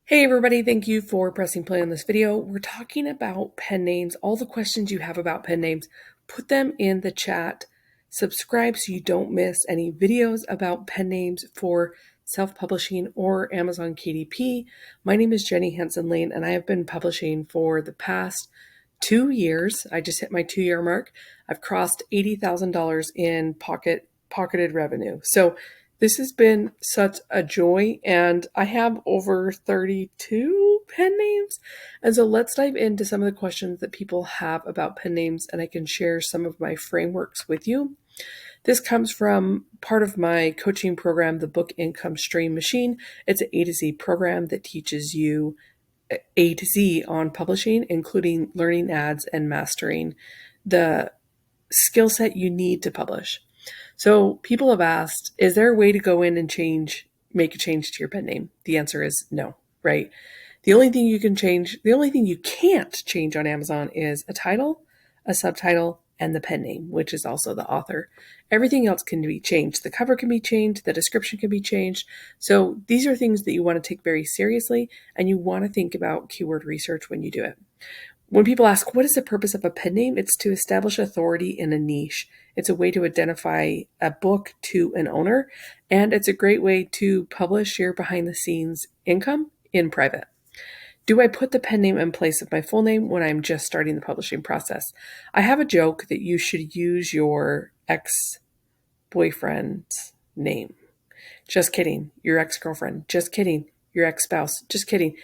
Hey everybody, thank you for pressing play on this video. We're talking about pen names, all the questions you have about pen names, put them in the chat. Subscribe so you don't miss any videos about pen names for self-publishing or Amazon KDP. My name is Jenny Hansen Lane and I have been publishing for the past 2 years. I just hit my 2-year mark. I've crossed $80,000 in pocketed revenue. So this has been such a joy, and I have over 32 pen names. And so let's dive into some of the questions that people have about pen names, and I can share some of my frameworks with you. This comes from part of my coaching program, the Book Income Stream Machine. It's an A to Z program that teaches you A to Z on publishing, including learning ads and mastering the skill set you need to publish. So people have asked, is there a way to go in and make a change to your pen name? The answer is no, right? The only thing you can't change on Amazon is a title, a subtitle, and the pen name, which is also the author. Everything else can be changed. The cover can be changed, the description can be changed. So these are things that you want to take very seriously, and you want to think about keyword research when you do it. When people ask, what is the purpose of a pen name? It's to establish authority in a niche. It's a way to identify a book to an owner, and it's a great way to publish your behind the scenes income in private. Do I put the pen name in place of my full name when I'm just starting the publishing process? I have a joke that you should use your ex-boyfriend's name. Just kidding. Your ex-girlfriend. Just kidding. Your ex-spouse. Just kidding.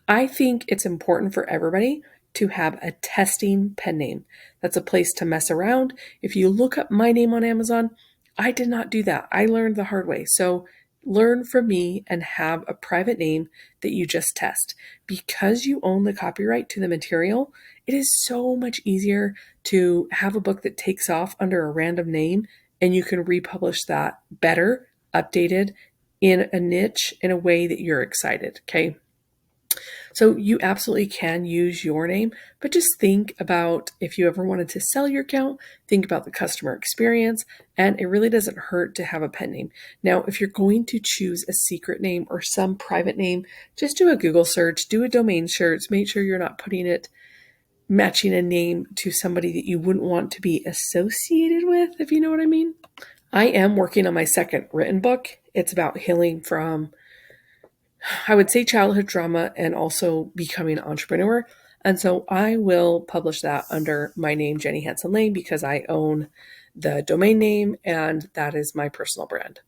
I think it's important for everybody to have a testing pen name. That's a place to mess around. If you look up my name on Amazon, I did not do that. I learned the hard way. So learn from me and have a private name that you just test. Because you own the copyright to the material, it is so much easier to have a book that takes off under a random name and you can republish that better, updated, in a niche in a way that you're excited, okay? So you absolutely can use your name, but just think about if you ever wanted to sell your account, think about the customer experience, and it really doesn't hurt to have a pen name. Now, if you're going to choose a secret name or some private name, just do a Google search, do a domain search, make sure you're not putting it matching a name to somebody that you wouldn't want to be associated with, if you know what I mean. I am working on my second written book. It's about healing from, I would say, childhood trauma and also becoming an entrepreneur. And so I will publish that under my name, Jenny Hansen Lane, because I own the domain name and that is my personal brand.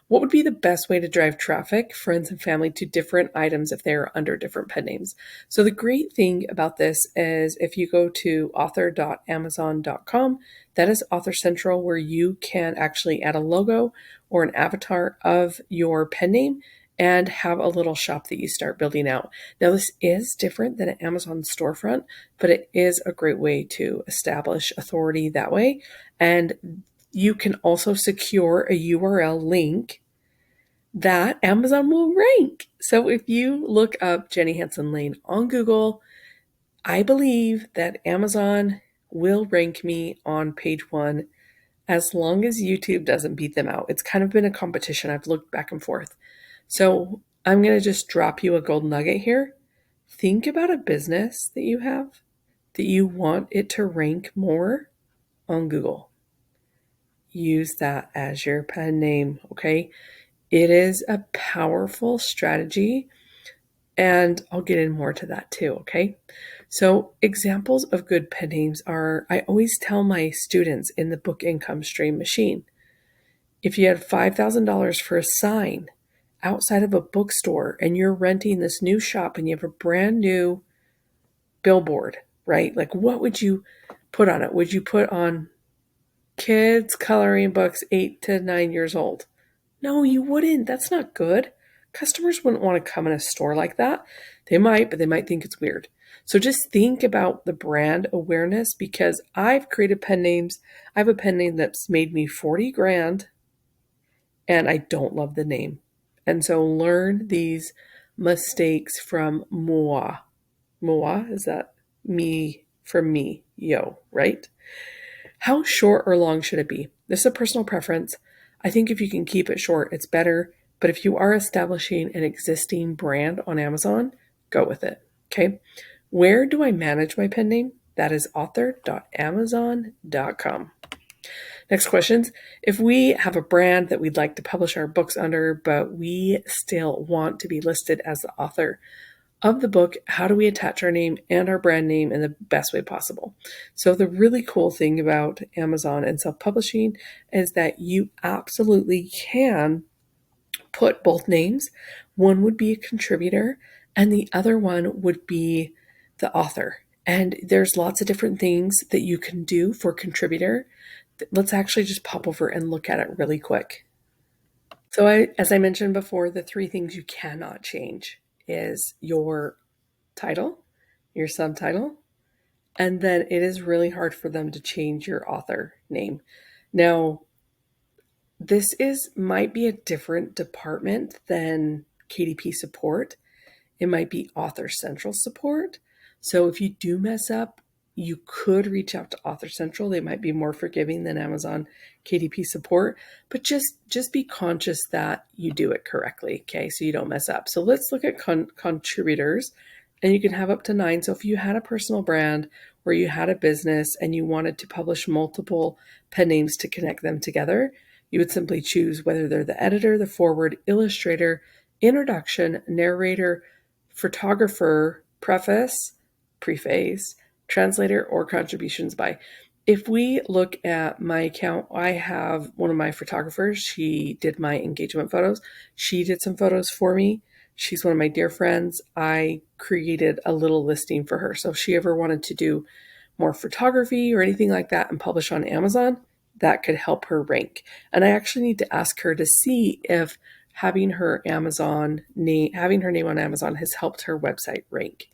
What would be the best way to drive traffic, friends and family to different items if they are under different pen names? So the great thing about this is if you go to author.amazon.com, that is Author Central, where you can actually add a logo or an avatar of your pen name and have a little shop that you start building out. Now, this is different than an Amazon storefront, but it is a great way to establish authority that way. And you can also secure a URL link that Amazon will rank. So if you look up Jenny Hansen Lane on Google, I believe that Amazon will rank me on page 1 as long as YouTube doesn't beat them out. It's kind of been a competition. I've looked back and forth. So I'm going to just drop you a gold nugget here. Think about a business that you have that you want it to rank more on Google. Use that as your pen name, okay? It is a powerful strategy, and I'll get in more to that too, okay? So examples of good pen names are, I always tell my students in the Book Income Stream Machine, if you had $5,000 for a sign outside of a bookstore and you're renting this new shop and you have a brand new billboard, right? Like, what would you put on it? Would you put on kids coloring books 8 to 9 years old? No, you wouldn't. That's not good. Customers wouldn't want to come in a store like that. They might, but they might think it's weird. So just think about the brand awareness, because I've created pen names. I have a pen name that's made me 40 grand and I don't love the name. And so learn these mistakes from moi. Moi, is that me from me? Yo, right? How short or long should it be? This is a personal preference. I think if you can keep it short, it's better, But if you are establishing an existing brand on Amazon, go with it. Okay. Where do I manage my pen name? That is author.amazon.com. Next questions. If we have a brand that we'd like to publish our books under, but we still want to be listed as the author of the book, how do we attach our name and our brand name in the best way possible? So the really cool thing about Amazon and self-publishing is that you absolutely can put both names. One would be a contributor and the other one would be the author. And there's lots of different things that you can do for contributor. Let's actually just pop over and look at it really quick. So as I mentioned before, the three things you cannot change is your title, your subtitle, and then it is really hard for them to change your author name. Now, this might be a different department than KDP support. It might be Author Central support. So if you do mess up, you could reach out to Author Central. They might be more forgiving than Amazon KDP support, but just be conscious that you do it correctly, okay? So you don't mess up. So let's look at contributors, and you can have up to 9. So if you had a personal brand or you had a business and you wanted to publish multiple pen names to connect them together, you would simply choose whether they're the editor, the forward, illustrator, introduction, narrator, photographer, preface, translator, or contributions by. If we look at my account, I have one of my photographers. She did my engagement photos. She did some photos for me. She's one of my dear friends. I created a little listing for her. So if she ever wanted to do more photography or anything like that and publish on Amazon, that could help her rank. And I actually need to ask her to see if having her name on Amazon has helped her website rank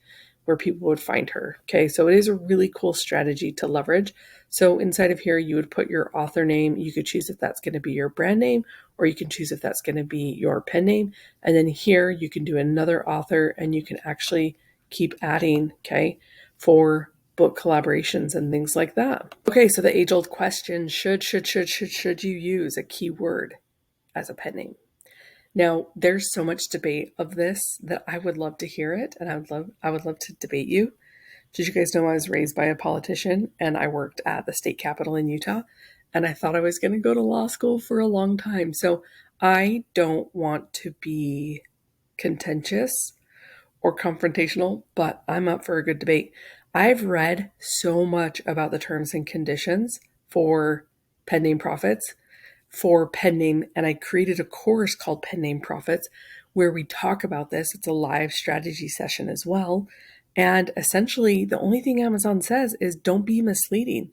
where people would find her. Okay, so it is a really cool strategy to leverage. So inside of here, you would put your author name. You could choose if that's going to be your brand name, or you can choose if that's going to be your pen name. And then here you can do another author, and you can actually keep adding, okay, for book collaborations and things like that. Okay, so the age-old question, should you use a keyword as a pen name? Now, there's so much debate of this that I would love to hear it, and I would love to debate you. Did you guys know I was raised by a politician and I worked at the state capitol in Utah, and I thought I was going to go to law school for a long time. So I don't want to be contentious or confrontational, but I'm up for a good debate. I've read so much about the terms and conditions for pen name profits, for pen name, and I created a course called Pen Name Profits where we talk about this. It's a live strategy session as well. And essentially, the only thing Amazon says is don't be misleading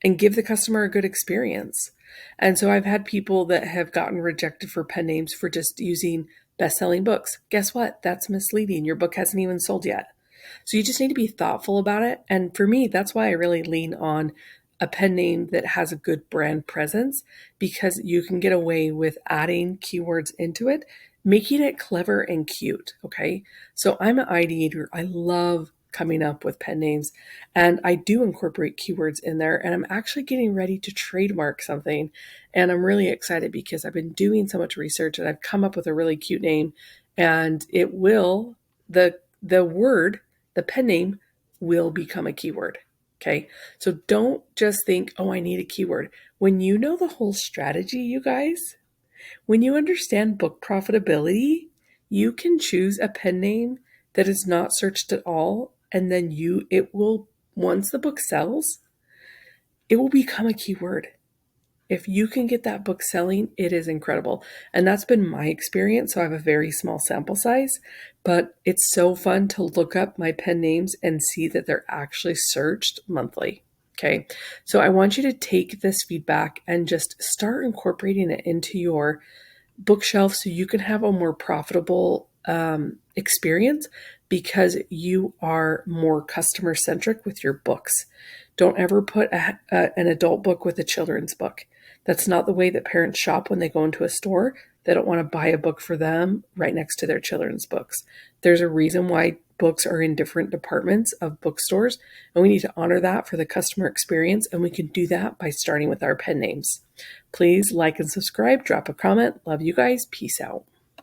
and give the customer a good experience. And so I've had people that have gotten rejected for pen names for just using best-selling books. Guess what? That's misleading. Your book hasn't even sold yet. So you just need to be thoughtful about it. And for me, that's why I really lean on a pen name that has a good brand presence, because you can get away with adding keywords into it, making it clever and cute. Okay. So I'm an ideator. I love coming up with pen names, and I do incorporate keywords in there, and I'm actually getting ready to trademark something. And I'm really excited because I've been doing so much research and I've come up with a really cute name, and it will, the pen name will become a keyword. Okay. So don't just think, oh, I need a keyword. When you know the whole strategy, you guys, when you understand book profitability, you can choose a pen name that is not searched at all. And then it will, once the book sells, it will become a keyword. If you can get that book selling, it is incredible. And that's been my experience. So I have a very small sample size, but it's so fun to look up my pen names and see that they're actually searched monthly. Okay. So I want you to take this feedback and just start incorporating it into your bookshelf so you can have a more profitable experience because you are more customer centric with your books. Don't ever put an adult book with a children's book. That's not the way that parents shop when they go into a store. They don't want to buy a book for them right next to their children's books. There's a reason why books are in different departments of bookstores, and we need to honor that for the customer experience, and we can do that by starting with our pen names. Please like and subscribe, drop a comment. Love you guys. Peace out.